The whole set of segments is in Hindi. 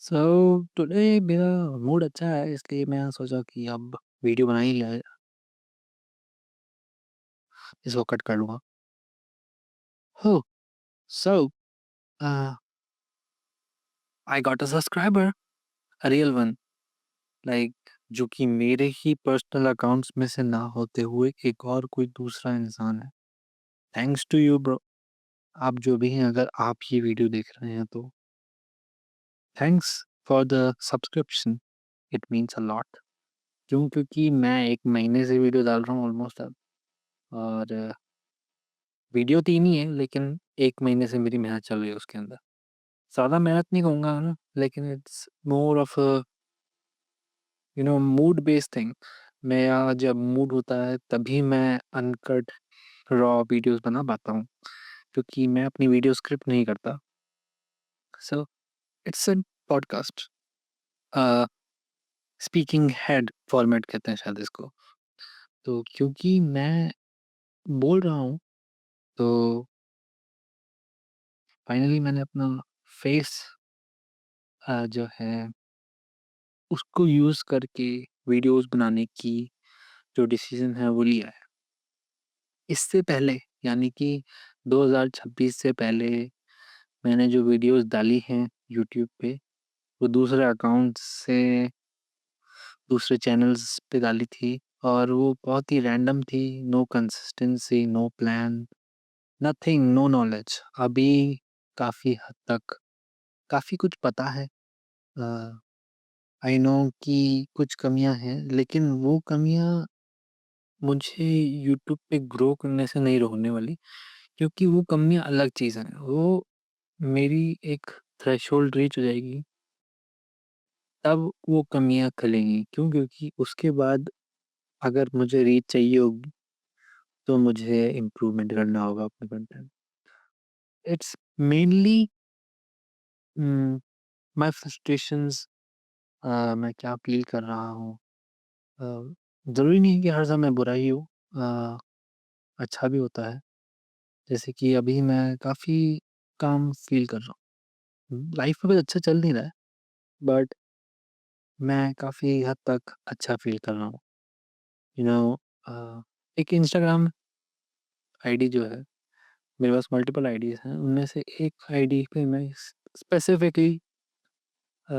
सो टुडे मेरा मूड अच्छा है इसलिए मैं सोचा कि अब वीडियो बना ही लिया जाए। इसको कट कर लूँगा। हो so I got a subscriber, a real one, like जो कि मेरे ही पर्सनल अकाउंट्स में से ना होते हुए एक और कोई दूसरा इंसान है। Thanks to you bro. आप जो भी हैं, अगर आप ये वीडियो देख रहे हैं तो thanks for the subscription, it means a lot. क्यों? क्योंकि मैं 1 महीने से वीडियो डाल रहा हूँ ऑलमोस्ट अब, और वीडियो 3 ही है, लेकिन 1 महीने से मेरी मेहनत चल रही है उसके अंदर। ज़्यादा मेहनत नहीं कहूँगा ना, लेकिन it's more of a mood based thing. मेरा जब मूड होता है तभी मैं अनकट रॉ वीडियोज़ बना पाता हूँ, क्योंकि मैं अपनी वीडियो स्क्रिप्ट नहीं करता। सो it's a podcast, a, speaking head format कहते हैं शायद इसको। तो क्योंकि मैं बोल रहा हूँ, तो फाइनली मैंने अपना फेस जो है उसको यूज़ करके वीडियोज़ बनाने की जो डिसीज़न है वो लिया है। इससे पहले, यानी कि 2026 से पहले मैंने जो वीडियोज़ डाली हैं यूट्यूब पे, वो दूसरे अकाउंट से दूसरे चैनल्स पे डाली थी, और वो बहुत ही रैंडम थी, no consistency, no plan, nothing, no knowledge. अभी काफ़ी हद तक काफ़ी कुछ पता है। अ, आई नो कि कुछ कमियाँ हैं, लेकिन वो कमियाँ मुझे यूट्यूब पे ग्रो करने से नहीं रोकने वाली, क्योंकि वो कमियाँ अलग चीज़ हैं। वो मेरी एक थ्रेशोल्ड रीच हो जाएगी, तब वो कमियाँ खलेंगी। क्यों? क्योंकि उसके बाद अगर मुझे रीच चाहिए होगी, तो मुझे इम्प्रूवमेंट करना होगा अपने content. It's mainly my frustrations, मैं क्या फ़ील कर रहा हूँ। ज़रूरी नहीं है कि हर समय बुरा ही हो, अ, अच्छा भी होता है। जैसे कि अभी मैं काफ़ी काम फ़ील कर रहा हूँ। लाइफ़ में कुछ अच्छा चल नहीं रहा है, बट मैं काफ़ी हद तक अच्छा फ़ील कर रहा हूँ। यू नो एक इंस्टाग्राम आईडी जो है, मेरे पास मल्टीपल आईडीज़ हैं, उनमें से एक आईडी पे मैं स्पेसिफ़िकली अ,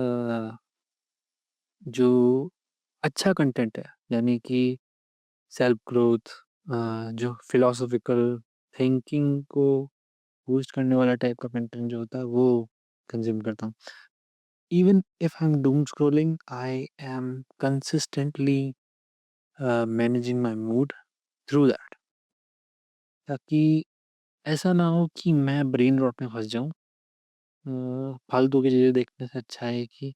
जो अच्छा कंटेंट है, यानी कि सेल्फ ग्रोथ, जो फिलॉसॉफ़िकल थिंकिंग को बूस्ट करने वाला टाइप का कंटेंट जो होता है, वो कंज़्यूम करता हूँ। Even if I'm doom scrolling, I am consistently managing my mood through that, ताकि ऐसा ना हो कि मैं ब्रेन रॉट में फँस जाऊँ। फालतू की चीज़ें देखने से अच्छा है कि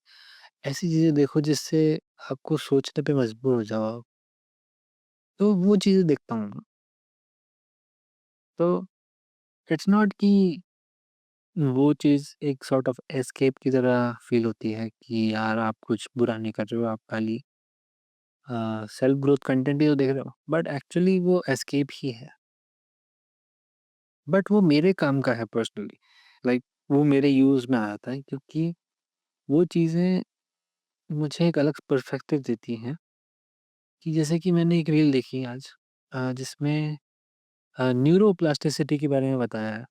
ऐसी चीज़ें देखो जिससे आपको सोचने पे मजबूर हो जाओ आप। तो वो चीज़ें देखता हूँ मैं। तो इट्स नॉट कि वो चीज़ एक सॉर्ट ऑफ एस्केप की तरह फ़ील होती है कि यार आप कुछ बुरा नहीं कर रहे हो, आप खाली सेल्फ ग्रोथ कंटेंट ही तो देख रहे हो, बट एक्चुअली वो एस्केप ही है। बट वो मेरे काम का है पर्सनली, लाइक वो मेरे यूज़ में आता है, क्योंकि वो चीज़ें मुझे एक अलग पर्सपेक्टिव देती हैं। कि जैसे कि मैंने एक रील देखी आज, जिसमें न्यूरोप्लास्टिसिटी के बारे में बताया है।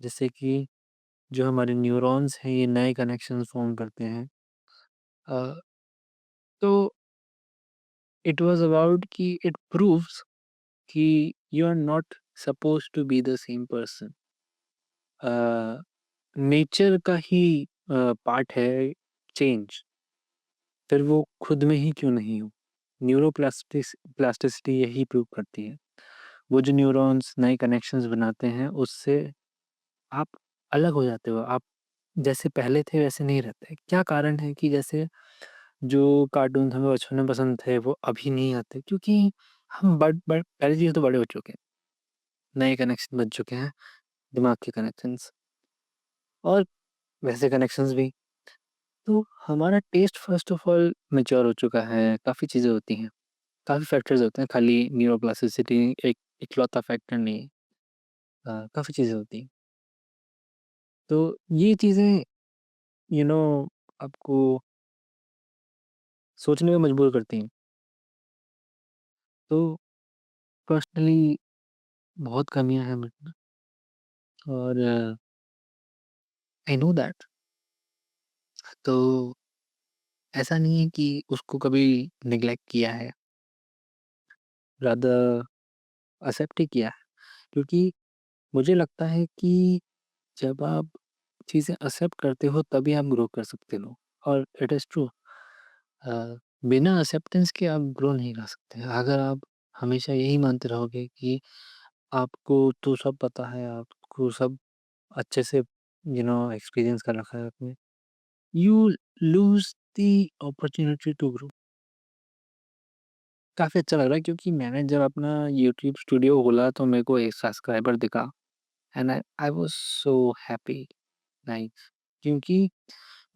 जैसे कि जो हमारे न्यूरॉन्स हैं, ये नए कनेक्शंस फॉर्म करते हैं। अ, तो इट वाज़ अबाउट कि इट प्रूव्स कि you are not supposed to be the same person. Nature का ही पार्ट है चेंज, फिर वो खुद में ही क्यों नहीं हो। प्लास्टिसिटी यही प्रूव करती है। वो जो न्यूरॉन्स नए कनेक्शंस बनाते हैं, उससे आप अलग हो जाते हो। आप जैसे पहले थे वैसे नहीं रहते। क्या कारण है कि जैसे जो कार्टून्स हमें बचपन में पसंद थे वो अभी नहीं आते, क्योंकि हम बड़ बड़ पहली चीज़ तो बड़े हो चुके हैं, नए कनेक्शन बन चुके हैं, दिमाग के कनेक्शंस, और वैसे कनेक्शंस भी। तो हमारा test first of all mature हो चुका है, काफ़ी चीज़ें होती हैं, काफ़ी फैक्टर्स होते हैं, खाली न्यूरोप्लास्टिसिटी एक इकलौता फैक्टर नहीं है। काफ़ी चीज़ें होती हैं। तो ये चीज़ें यू नो आपको सोचने पे मजबूर करती हैं। तो पर्सनली बहुत कमियाँ हैं मुझ में और आई नो दैट। तो ऐसा नहीं है कि उसको कभी नेग्लेक्ट किया है, रादर एक्सेप्ट ही किया है। क्योंकि मुझे लगता है कि जब आप चीज़ें एक्सेप्ट करते हो तभी आप ग्रो कर सकते हो और इट इज़ ट्रू। बिना एक्सेप्टेंस के आप ग्रो नहीं कर सकते। अगर आप हमेशा यही मानते रहोगे कि आपको तो सब पता है, आपको सब अच्छे से एक्सपीरियंस कर रखा है आपने, you lose the opportunity to grow. काफ़ी अच्छा लग रहा है क्योंकि मैंने जब अपना यूट्यूब स्टूडियो खोला तो मेरे को 1 सब्सक्राइबर दिखा and I I was so happy. Nice. क्योंकि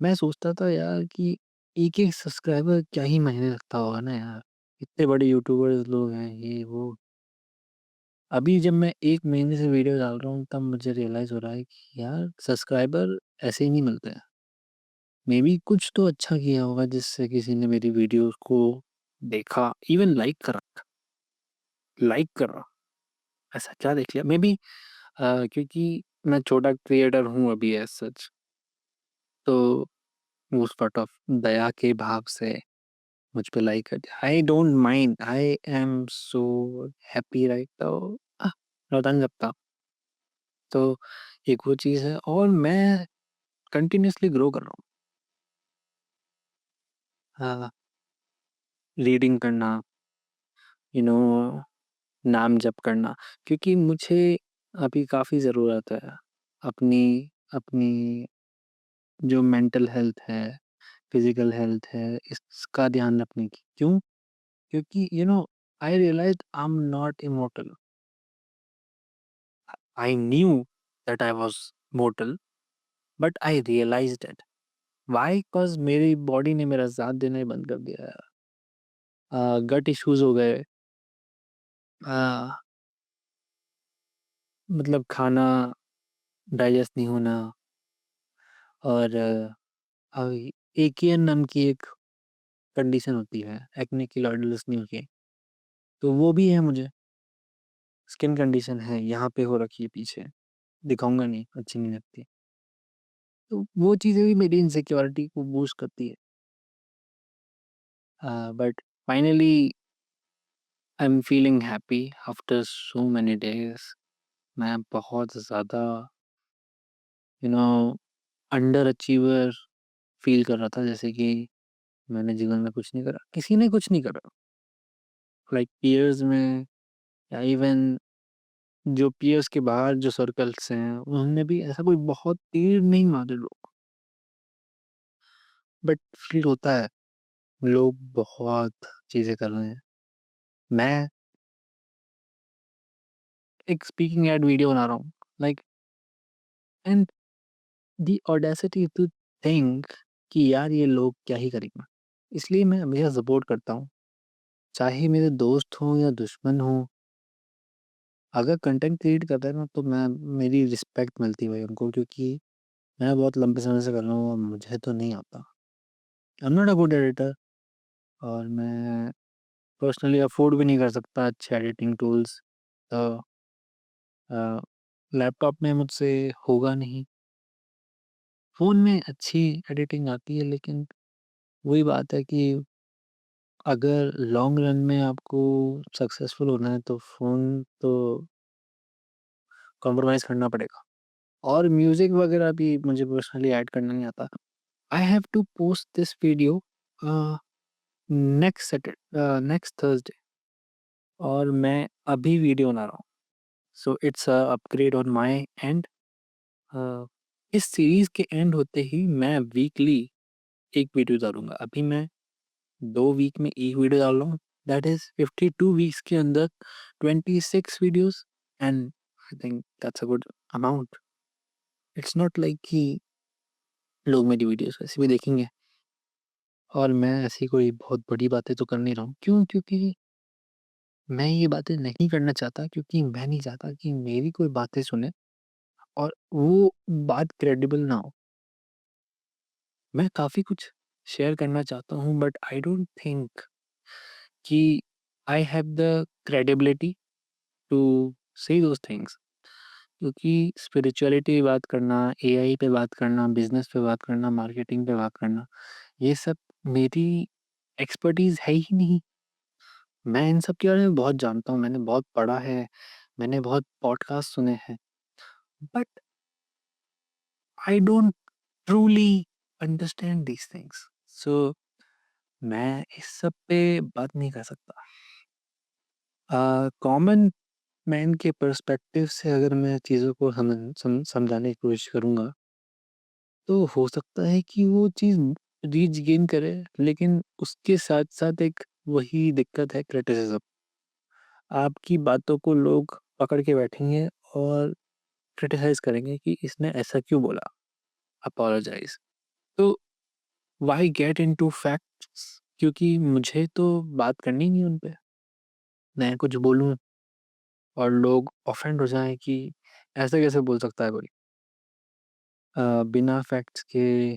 मैं सोचता था यार कि एक-एक सब्सक्राइबर क्या ही मायने रखता होगा ना यार। इतने बड़े यूट्यूबर्स लोग हैं ये वो। अभी जब मैं 1 महीने से वीडियो डाल रहा हूँ तब मुझे रियलाइज़ हो रहा है कि यार सब्सक्राइबर ऐसे ही नहीं मिलते हैं। मेबी कुछ तो अच्छा किया होगा जिससे किसी ने मेरी वीडियोज़ को देखा, इवन लाइक करा। ऐसा क्या देख लिया? मेबी क्योंकि मैं छोटा क्रिएटर हूँ अभी एज़ सच, तो वो सॉर्ट ऑफ दया के भाव से मुझ पे लाइक कर दिया। I don't mind, I am so happy right now. बता नहीं सकता। तो एक वो चीज़ है और मैं कंटिन्यूअसली ग्रो कर रहा हूँ। हाँ, रीडिंग करना, यू नो नाम जप करना क्योंकि मुझे अभी काफ़ी ज़रूरत है अपनी अपनी जो मेंटल हेल्थ है, फिज़िकल हेल्थ है, इसका ध्यान रखने की। क्यों? क्योंकि I realised I am not immortal. I knew that I was mortal, but I realized it. Why? Cause मेरी बॉडी ने मेरा साथ देना ही बंद कर दिया है। गट इश्यूज हो गए। मतलब खाना डाइजेस्ट नहीं होना और एकियन नाम की एक कंडीशन होती है, एक्ने किलोइडल नहीं होती है, तो वो भी है मुझे। स्किन कंडीशन है, यहाँ पे हो रखी है पीछे, दिखाऊंगा नहीं, अच्छी नहीं लगती। तो वो चीज़ें भी मेरी इनसिक्योरिटी को बूस्ट करती है। But finally I am feeling happy after so many days. मैं बहुत ज़्यादा you know under achiever feel कर रहा था, जैसे कि मैंने जीवन में कुछ नहीं करा, किसी ने कुछ नहीं करा। लाइक पीयर्स में या इवन जो पीयर्स के बाहर जो सर्कल्स हैं उनमें भी ऐसा कोई बहुत तीर नहीं मारे लोग। बट फील होता है लोग बहुत चीज़ें कर रहे हैं। मैं एक स्पीकिंग एड वीडियो बना रहा हूँ, like and the audacity to think कि यार ये लोग क्या ही करेंगे। इसलिए मैं हमेशा सपोर्ट करता हूँ, चाहे मेरे दोस्त हों या दुश्मन हों। अगर कंटेंट क्रिएट कर रहे हैं ना तो मैं मेरी रिस्पेक्ट मिलती है भाई उनको, क्योंकि मैं बहुत लंबे समय से कर रहा हूँ और मुझे तो नहीं आता। आई am not a good editor और मैं पर्सनली अफोर्ड भी नहीं कर सकता अच्छे एडिटिंग टूल्स। तो लैपटॉप में मुझसे होगा नहीं। फ़ोन में अच्छी एडिटिंग आती है लेकिन वही बात है कि अगर लॉन्ग रन में आपको सक्सेसफुल होना है तो फ़ोन तो कॉम्प्रोमाइज़ करना पड़ेगा। और म्यूज़िक वगैरह भी मुझे पर्सनली ऐड करना नहीं आता। I have to post this video uh, next Thursday और मैं अभी वीडियो बना रहा हूँ। So it's a upgrade on my end. Uh, इस सीरीज़ के एंड होते ही मैं वीकली 1 वीडियो डालूँगा। अभी मैं 2 वीक में 1 वीडियो डाल रहा हूँ। दैट इज़ 52 वीक्स के अंदर 26 videos and I think that's a good amount. It's not like कि लोग मेरी वीडियोज़ वैसे भी देखेंगे और मैं ऐसी कोई बहुत बड़ी बातें तो कर नहीं रहा हूँ। क्यों? क्योंकि मैं ये बातें नहीं करना चाहता, क्योंकि मैं नहीं चाहता कि मेरी कोई बातें सुने और वो बात क्रेडिबल ना हो। मैं काफ़ी कुछ शेयर करना चाहता हूँ बट आई डोंट थिंक कि I have the credibility to say those things, क्योंकि स्पिरिचुअलिटी पे बात करना, एआई पे बात करना, बिज़नेस पे बात करना, मार्केटिंग पे बात करना, ये सब मेरी एक्सपर्टीज़ है ही नहीं। मैं इन सब के बारे में बहुत जानता हूँ, मैंने बहुत पढ़ा है, मैंने बहुत पॉडकास्ट सुने हैं, but I don't truly understand these things. So मैं इस सब पे बात नहीं कर सकता। कॉमन मैन के पर्सपेक्टिव से अगर मैं चीज़ों को समझाने की कोशिश करूँगा, तो हो सकता है कि वो चीज़ रीच गेन करे, लेकिन उसके साथ-साथ एक वही दिक्कत है, क्रिटिसिज़्म। आपकी बातों को लोग पकड़ के बैठेंगे और क्रिटिसाइज़ करेंगे कि इसने ऐसा क्यों बोला? अपोलोजाइज़। तो व्हाई गेट इंटू फैक्ट्स, क्योंकि मुझे तो बात करनी नहीं है उन पे। मैं कुछ बोलूँ और लोग ऑफेंड हो जाएँ कि ऐसे कैसे बोल सकता है कोई? बिना फैक्ट्स के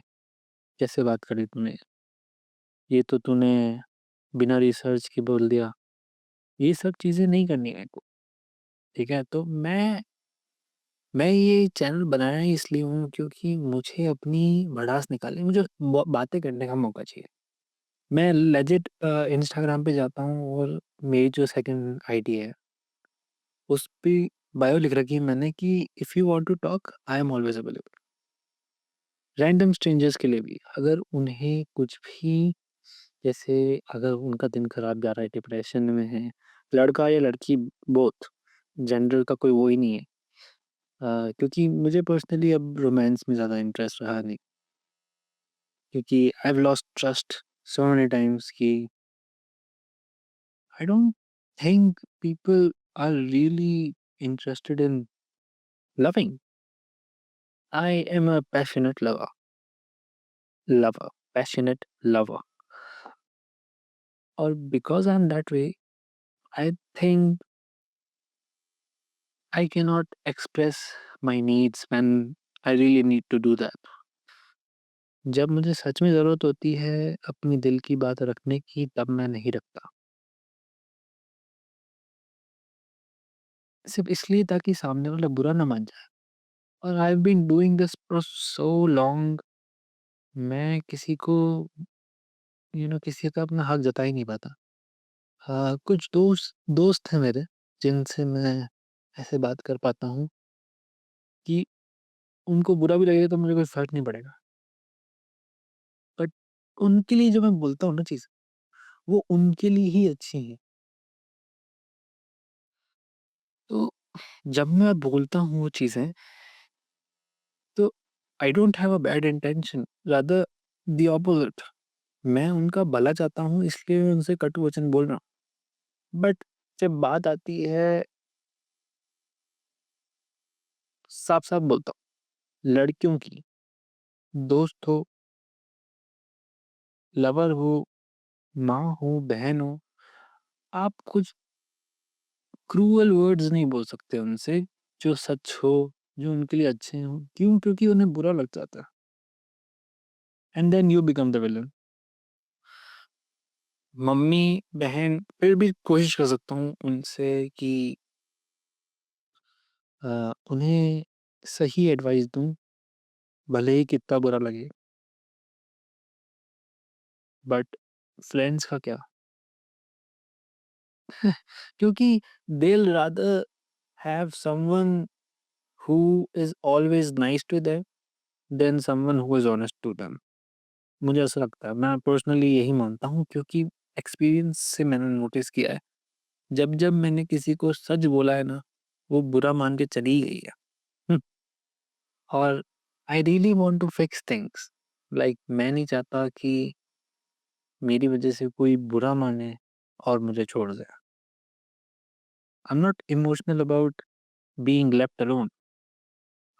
कैसे बात करी तूने? ये तो तूने बिना रिसर्च के बोल दिया। ये सब चीज़ें नहीं करनी है मेरे को, ठीक है? तो मैं ये चैनल बनाया ही इसलिए हूँ क्योंकि मुझे अपनी भड़ास निकालनी, मुझे ब बातें करने का मौका चाहिए। मैं लेजिट इंस्टाग्राम पे जाता हूँ और मेरी जो सेकंड आईडी है, उस पे बायो लिख रखी है मैंने कि if you want to talk I am always available. Random strangers के लिए भी, अगर उन्हें कुछ भी, जैसे अगर उनका दिन खराब जा रहा है, डिप्रेशन में है, लड़का या लड़की बोथ, जेंडर का कोई वो ही नहीं है। क्योंकि मुझे पर्सनली अब रोमांस में ज़्यादा इंटरेस्ट रहा नहीं, क्योंकि I have lost trust so many times कि I don't think people are really interested in loving. I am a passionate lover, passionate lover, और because I am that way, I think I cannot express my needs when I really need to do that. जब मुझे सच में ज़रूरत होती है अपनी दिल की बात रखने की, तब मैं नहीं रखता। सिर्फ़ इसलिए ताकि सामने वाला बुरा ना मान जाए। और I have been doing this for so long, मैं किसी को किसी का अपना हक जता ही नहीं पाता। कुछ दोस्त हैं मेरे, जिनसे मैं ऐसे बात कर पाता हूँ कि उनको बुरा भी लगेगा तो मुझे कोई फ़र्क नहीं पड़ेगा। बट उनके लिए जो मैं बोलता हूँ ना चीज़, वो उनके लिए ही अच्छी है। तो जब मैं बोलता हूँ वो चीज़ें, तो I don't have a bad intention, rather the opposite. मैं उनका भला चाहता हूँ, इसलिए मैं उनसे कटु वचन बोल रहा हूँ। बट जब बात आती है, साफ-साफ बोलता हूँ, लड़कियों की, दोस्त हो, लवर हो, माँ हो, बहन हो, आप कुछ क्रूअल वर्ड्स नहीं बोल सकते उनसे, जो सच हो, जो उनके लिए अच्छे हों। क्यों? क्योंकि उन्हें बुरा लग जाता है, and then you become the villain. Mummy, बहन, फिर भी कोशिश कर सकता हूँ उनसे कि उन्हें सही एडवाइस दूँ, भले ही कितना बुरा लगे। बट फ्रेंड्स का क्या? क्योंकि they will rather have someone who is always nice to them than someone who is honest to them. मुझे ऐसा लगता है, मैं पर्सनली यही मानता हूँ, क्योंकि एक्सपीरियंस से मैंने नोटिस किया है, जब-जब मैंने किसी को सच बोला है ना, वो बुरा मान के चली गई है। हुँ। और I really want to fix things, like मैं नहीं चाहता कि मेरी वजह से कोई बुरा माने और मुझे छोड़ दे। I am not emotional about being left alone,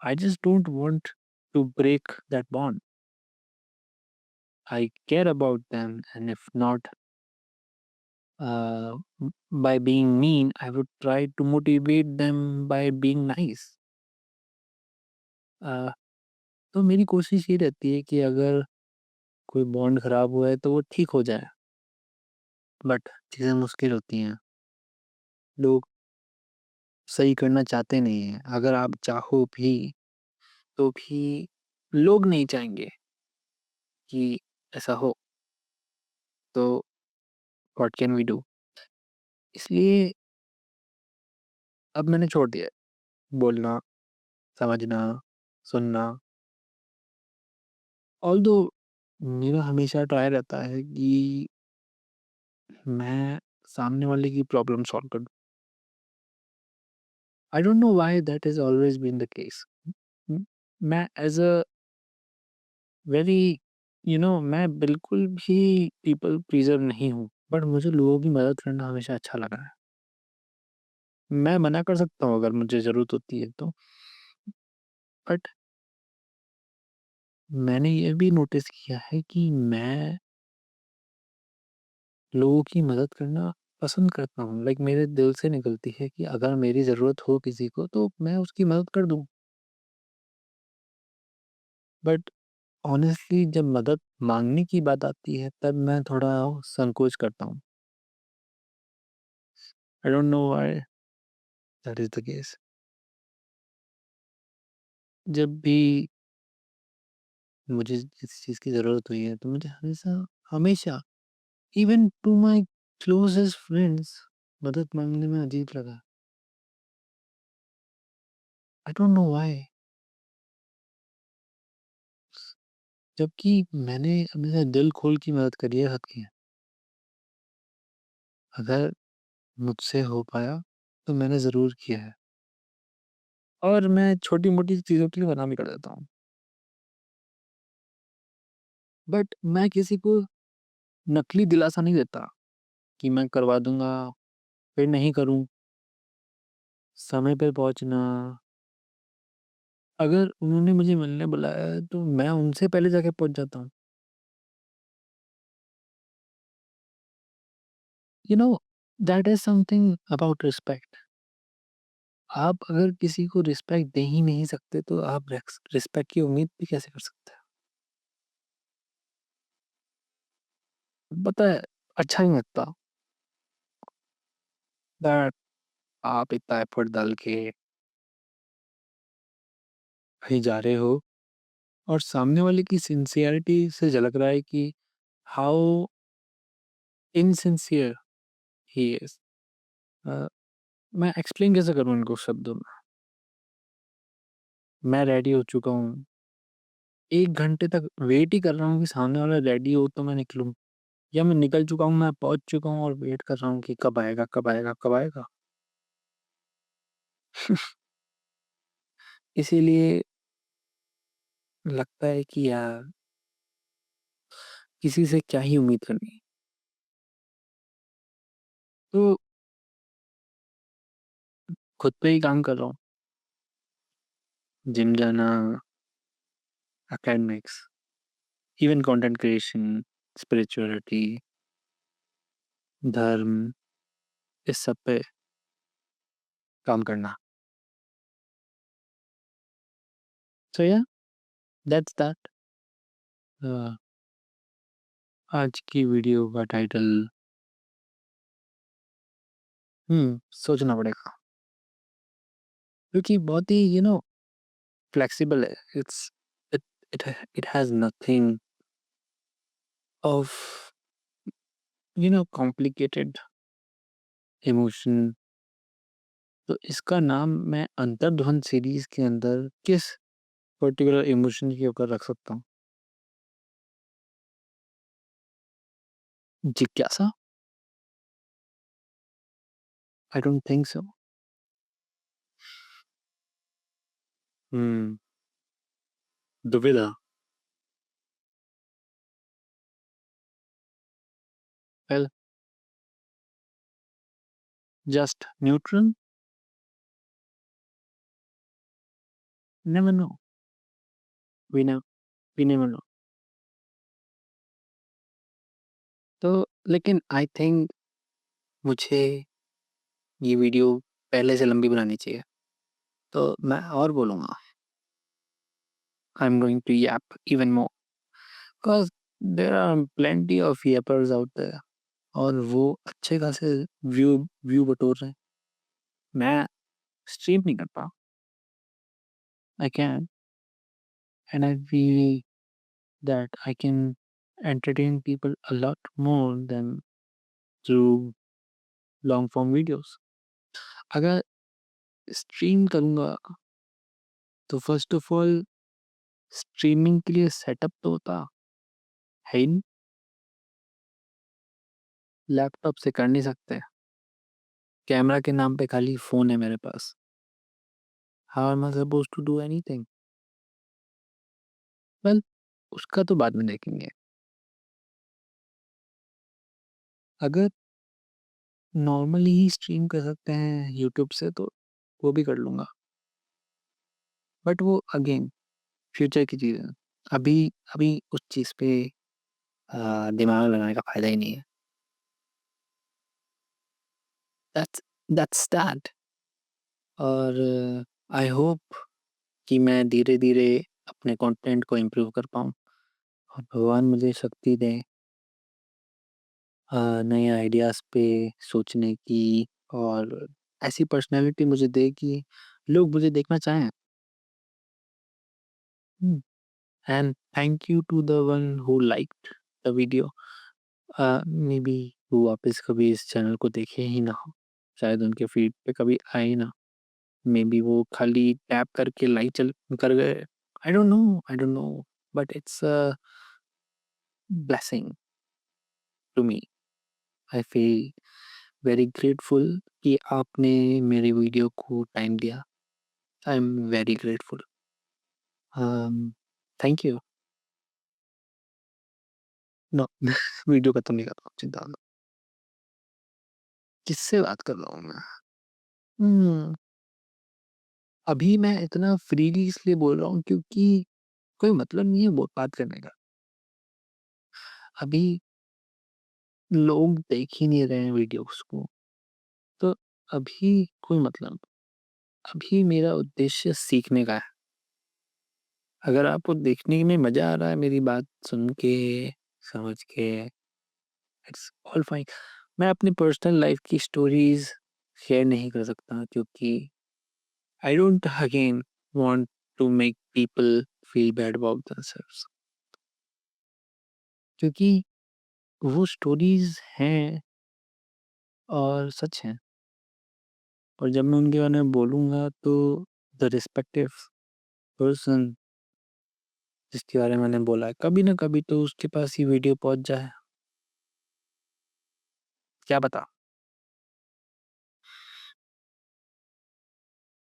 I just don't want to break that bond. I care about them, and if not by being mean, I would try to motivate them by being nice. तो मेरी कोशिश ये रहती है कि अगर कोई बॉन्ड खराब हुआ है तो वो ठीक हो जाए, बट चीज़ें मुश्किल होती हैं। लोग सही करना चाहते नहीं हैं। अगर आप चाहो भी, तो भी लोग नहीं चाहेंगे कि ऐसा हो, तो व्हाट कैन वी डू? इसलिए अब मैंने छोड़ दिया है बोलना, समझना, सुनना। ऑल्दो मेरा हमेशा ट्राई रहता है कि मैं सामने वाले की प्रॉब्लम सॉल्व करूँ। I don't know why that has always been the case. मैं एज़ अ वेरी मैं बिल्कुल भी पीपल प्लीज़र नहीं हूँ, बट मुझे लोगों की मदद करना हमेशा अच्छा लगा है। मैं मना कर सकता हूँ अगर मुझे ज़रूरत होती है तो, बट मैंने ये भी नोटिस किया है कि मैं लोगों की मदद करना पसंद करता हूँ। लाइक मेरे दिल से निकलती है कि अगर मेरी ज़रूरत हो किसी को तो मैं उसकी मदद कर दूँ। बट ऑनेस्टली जब मदद माँगने की बात आती है तब मैं थोड़ा संकोच करता हूँ। आई don't know why that is the case. जब भी मुझे किसी चीज़ की ज़रूरत हुई है तो मुझे हमेशा हमेशा even to my closest friends मदद माँगने में अजीब लगा। I don't know why. जबकि मैंने हमेशा दिल खोल के मदद करी है सबकी। अगर मुझसे हो पाया तो मैंने ज़रूर किया है, और मैं छोटी-मोटी चीज़ों के लिए मना भी कर देता हूँ। बट मैं किसी को नकली दिलासा नहीं देता कि मैं करवा दूँगा, फिर नहीं करूँ। समय पे पहुँचना, अगर उन्होंने मुझे मिलने बुलाया है तो मैं उनसे पहले जाके पहुँच जाता हूँ। You know that is something about respect. आप अगर किसी को रिस्पेक्ट दे ही नहीं सकते तो आप रिस्पेक्ट की उम्मीद भी कैसे कर सकते हैं? पता है, अच्छा नहीं लगता दैट आप इतना एफर्ट डाल के कहीं जा रहे हो और सामने वाले की सिंसियरिटी से झलक रहा है कि हाउ इनसिंसियर ही इज़। अ, मैं एक्सप्लेन कैसे करूँ इनको शब्दों में? मैं रेडी हो चुका हूँ, 1 घंटे तक वेट ही कर रहा हूँ कि सामने वाला रेडी हो तो मैं निकलूँ, या मैं निकल चुका हूँ, मैं पहुँच चुका हूँ और वेट कर रहा हूँ कि कब आएगा, कब आएगा, कब आएगा? इसीलिए लगता है कि यार किसी से क्या ही उम्मीद करनी। तो खुद पे ही काम कर रहा हूँ। जिम जाना, academics, even content creation, spirituality, धर्म, इस सब पे काम करना। सो या दैट्स दैट। अ, आज की वीडियो का टाइटल सोचना पड़ेगा, क्योंकि बहुत ही फ्लेक्सिबल है। It it it has nothing of complicated emotion. तो इसका नाम मैं अंतर्ध्वन सीरीज के अंदर किस पर्टिकुलर इमोशन के ऊपर रख सकता हूँ? जिज्ञासा? आई डोंट थिंक सो। हम्म, दुविधा। Well, just neutral, never know, we नेव वी नेवर नो। तो लेकिन आई थिंक मुझे ये वीडियो पहले से लंबी बनानी चाहिए, तो मैं और बोलूँगा। I am going to yap even more, because there are plenty of yappers out there और वो अच्छे खासे व्यू व्यू बटोर रहे हैं। मैं स्ट्रीम नहीं कर पाया। I can and I feel that I can entertain people a lot more than through long form videos. अगर स्ट्रीम करूँगा तो फर्स्ट ऑफ ऑल स्ट्रीमिंग के लिए सेटअप तो होता है ही नहीं, लैपटॉप से कर नहीं सकते। कैमरा के नाम पे खाली फ़ोन है मेरे पास। How am I supposed to do anything? Well उसका तो बाद में देखेंगे। अगर नॉर्मली ही स्ट्रीम कर सकते हैं यूट्यूब से तो वो भी कर लूँगा। बट वो अगेन फ्यूचर की चीज़ है। अभी अभी उस चीज़ पे दिमाग लगाने का फ़ायदा ही नहीं है। दैट्स दैट्स दैट और आई होप कि मैं धीरे-धीरे अपने कंटेंट को इम्प्रूव कर पाऊँ और भगवान मुझे शक्ति दे नए आइडियाज़ पे सोचने की और ऐसी पर्सनैलिटी मुझे दे कि लोग मुझे देखना चाहें। हुँ, and thank you to the one who liked the video. Maybe वो वापस कभी इस चैनल को देखे ही ना हो। शायद उनके फीड पे कभी आए ही ना। मे बी वो खाली टैप करके लाइक चल कर गए। I don't know but it's a blessing to me. I feel very grateful कि आपने मेरे वीडियो को टाइम दिया। I am very grateful. Thank you. No video खत्म नहीं कर रहा हूँ, चिंता मत। किससे बात कर रहा हूँ मैं? हुँ, अभी मैं इतना फ्रीली इसलिए बोल रहा हूँ क्योंकि कोई मतलब नहीं है वो बात करने का। अभी लोग देख ही नहीं रहे हैं वीडियोज़ को, तो अभी कोई मतलब अभी मेरा उद्देश्य सीखने का है। अगर आपको देखने में मज़ा आ रहा है मेरी बात सुन के, समझ के, इट्स ऑल फाइन। मैं अपनी पर्सनल लाइफ़ की स्टोरीज़ शेयर नहीं कर सकता क्योंकि I don't again want to make people feel bad about themselves क्योंकि वो स्टोरीज़ हैं और सच हैं और जब मैं उनके बारे में बोलूँगा तो द रिस्पेक्टिव पर्सन जिसके बारे में मैंने बोला है, कभी ना कभी तो उसके पास ये वीडियो पहुँच जाए, क्या पता?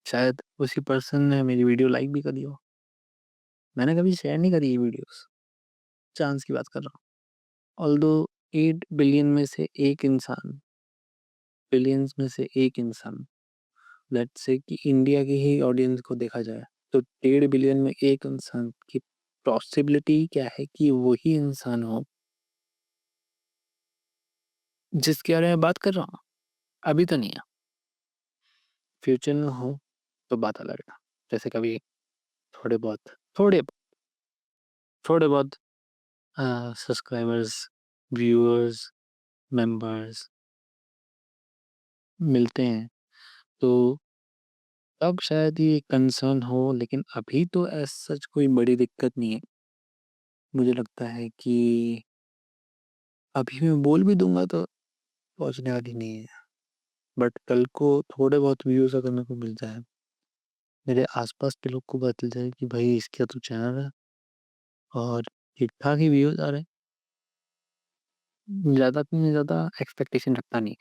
शायद उसी पर्सन ने मेरी वीडियो लाइक भी करी हो। मैंने कभी शेयर नहीं करी ये वीडियोज़, चांस की बात कर रहा हूँ। ऑल्दो 8 बिलियन में से 1 इंसान, बिलियंस में से 1 इंसान, लेट्स से कि इंडिया की ही ऑडियंस को देखा जाए, तो 1.5 बिलियन में 1 इंसान की पॉसिबिलिटी क्या है कि वही इंसान हो, जिसके बारे में बात कर रहा हूँ? अभी तो नहीं है, फ्यूचर में हो तो बात अलग है। जैसे कभी थोड़े बहुत थोड़े थोड़े बहुत सब्सक्राइबर्स, व्यूअर्स, मेंबर्स मिलते हैं, तो तब शायद ये कंसर्न हो लेकिन अभी तो एज़ सच कोई बड़ी दिक्कत नहीं है। मुझे लगता है कि अभी मैं बोल भी दूँगा तो पहुँचने वाली नहीं है। बट कल को थोड़े बहुत व्यूज़ अगर मेरे को मिल जाए, मेरे आस-पास के लोग को पता चल जाए कि भाई इसका तो चैनल है और ठीक-ठाक ही व्यूज़ आ रहे हैं, ज़्यादा से ज़्यादा एक्सपेक्टेशन रखता नहीं।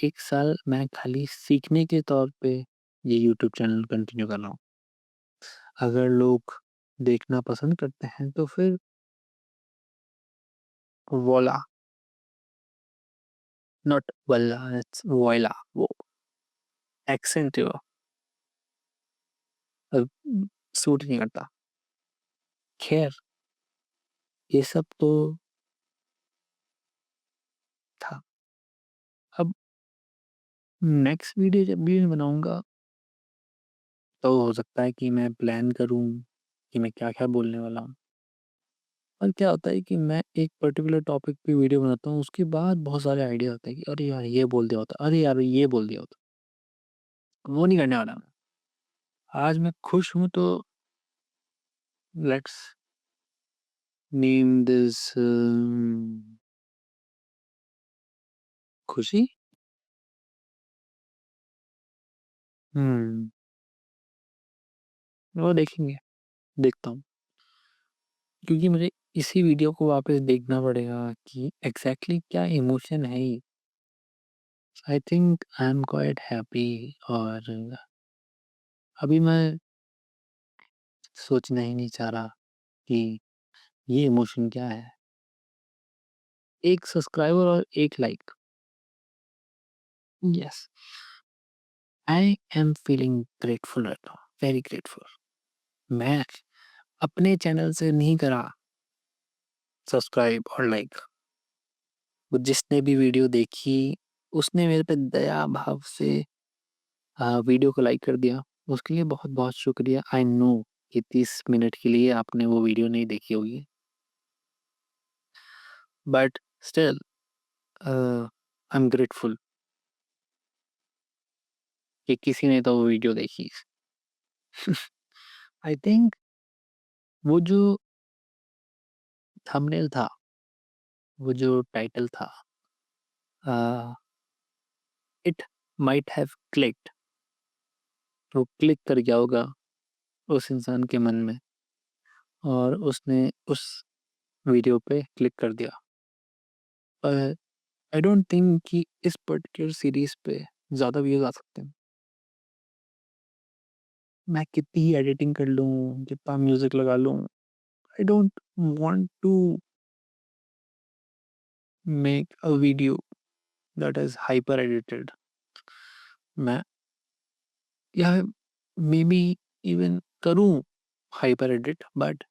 1 साल मैं खाली सीखने के तौर पे ये यूट्यूब चैनल कंटिन्यू कर रहा हूँ। अगर लोग देखना पसंद करते हैं तो फिर वोला नॉट वल्ला इट्स वोइला वो एक्सेंट है वो सूट नहीं करता। ख़ैर ये सब तो था। अब नेक्स्ट वीडियो जब भी मैं बनाऊँगा तो हो सकता है कि मैं प्लान करूँ कि मैं क्या-क्या बोलने वाला हूँ पर क्या होता है कि मैं एक पर्टिकुलर टॉपिक पे वीडियो बनाता हूँ, उसके बाद बहुत सारे आइडिया आते हैं कि अरे यार ये बोल दिया होता, अरे यार ये बोल दिया होता। वो नहीं करने वाला मैं। आज मैं खुश हूँ तो लेट्स नेम दिस खुशी। हम्म वो देखेंगे, देखता हूँ, क्योंकि मुझे इसी वीडियो को वापस देखना पड़ेगा कि एग्जैक्टली क्या इमोशन है ये। I think I am quite happy. और अभी मैं सोचना ही नहीं चाह रहा कि ये इमोशन क्या है। एक सब्सक्राइबर और एक like. Yes, I am feeling grateful right now, very grateful. मैं अपने चैनल से नहीं करा सब्सक्राइब और लाइक, वो जिसने भी वीडियो देखी उसने मेरे पे दया भाव से वीडियो को लाइक कर दिया, उसके लिए बहुत बहुत शुक्रिया। आई नो कि 30 मिनट के लिए आपने वो वीडियो नहीं देखी होगी, but still I am grateful कि किसी ने तो वो वीडियो देखी। आई थिंक वो जो थंबनेल था, वो जो टाइटल था, इट माइट हैव क्लिक्ड, वो क्लिक कर गया होगा उस इंसान के मन में और उसने उस वीडियो पे क्लिक कर दिया। पर आई डोंट थिंक कि इस पर्टिकुलर सीरीज पे ज़्यादा व्यूज आ सकते हैं। मैं कितनी ही एडिटिंग कर लूँ, कितना म्यूजिक लगा लूँ, I don't want to make a video that is hyper edited. मैं या मे बी इवन करूँ हाइपर एडिट, बट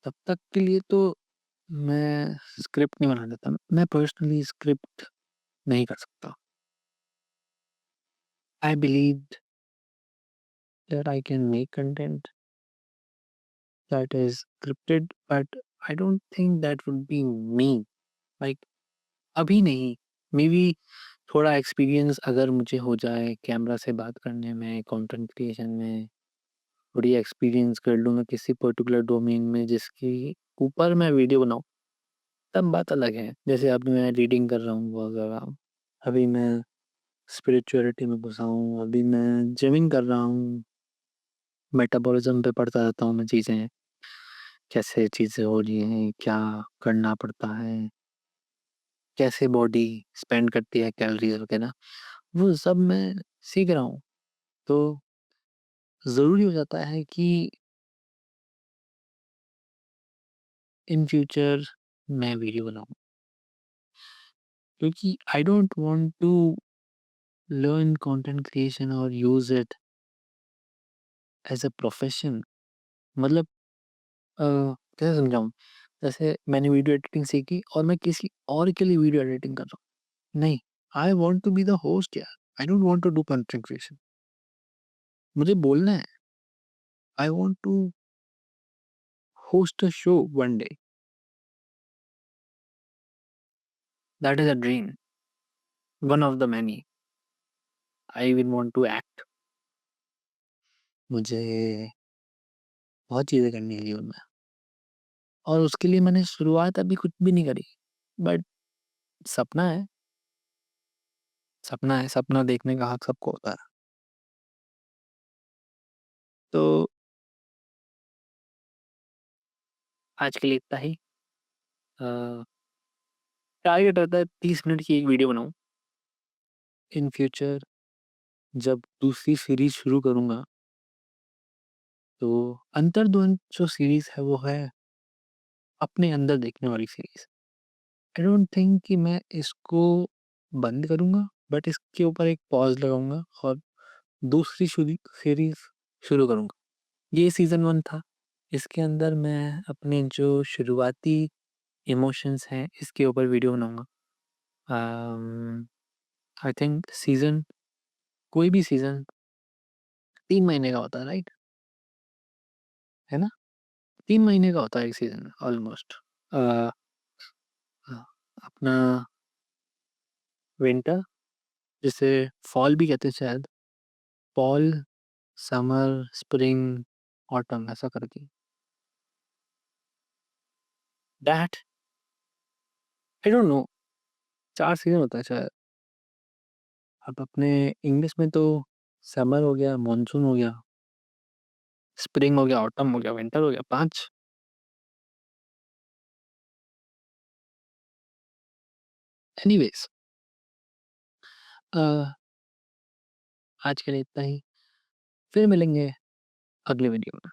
तब तक के लिए तो मैं स्क्रिप्ट नहीं बना देता। मैं पर्सनली स्क्रिप्ट नहीं कर सकता। I believe that I can make content that is scripted, but I don't think that would be me. Like अभी नहीं, मे बी थोड़ा एक्सपीरियंस अगर मुझे हो जाए कैमरा से बात करने में, कंटेंट क्रिएशन में, थोड़ी एक्सपीरियंस कर लूँ मैं किसी पर्टिकुलर डोमेन में जिसके ऊपर मैं वीडियो बनाऊँ, तब बात अलग है। जैसे अभी मैं रीडिंग कर रहा हूँ बहुत ज़्यादा, अभी मैं स्पिरिचुअलिटी में घुसा हूँ, अभी मैं जिमिंग कर रहा हूँ, मेटाबॉलिज्म पे पढ़ता रहता हूँ मैं चीज़ें, कैसे चीज़ें हो रही हैं, क्या करना पड़ता है, कैसे बॉडी स्पेंड करती है कैलोरीज वगैरह, वो सब मैं सीख रहा हूँ। तो ज़रूरी हो जाता है कि इन फ्यूचर मैं वीडियो बनाऊँ, क्योंकि I don't want to learn content creation और use it as a profession. मतलब कैसे समझाऊँ? जैसे मैंने वीडियो एडिटिंग सीखी और मैं किसी और के लिए वीडियो एडिटिंग कर रहा हूँ। नहीं, I want to be the host यार। I don't want to do content creation. मुझे बोलना है। I want to host a show one day. That is a dream, one of the many. I will want to act. मुझे बहुत चीज़ें करनी है जीवन में और उसके लिए मैंने शुरुआत अभी कुछ भी नहीं करी। बट सपना है, सपना है, सपना देखने का हक सबको होता है। तो आज के लिए इतना ही। अ, टारगेट रहता है 30 मिनट की एक वीडियो बनाऊँ। इन फ्यूचर जब दूसरी सीरीज़ शुरू करूँगा, तो अंतर्द्वंद जो सीरीज़ है वो है अपने अंदर देखने वाली सीरीज़। आई डोंट थिंक कि मैं इसको बंद करूँगा, बट इसके ऊपर एक पॉज़ लगाऊँगा और दूसरी सीरीज़ शुरू करूँगा। ये सीज़न 1 था। इसके अंदर मैं अपने जो शुरुआती इमोशंस हैं इसके ऊपर वीडियो बनाऊँगा। अम, आई थिंक सीज़न, कोई भी सीज़न 3 महीने का होता है, राइट? है ना? 3 महीने का होता है एक सीज़न ऑलमोस्ट। अ, अ, अपना विंटर जिसे फॉल भी कहते हैं शायद, फॉल, समर, स्प्रिंग, ऑटम ऐसा करके। That I don't no 4 season होता है शायद। अब अपने इंग्लिश में तो समर हो गया, मॉनसून हो गया, स्प्रिंग हो गया, ऑटम हो गया, विंटर हो गया 5। एनीवेज़ अ, आज के लिए इतना ही। फिर मिलेंगे अगले वीडियो में।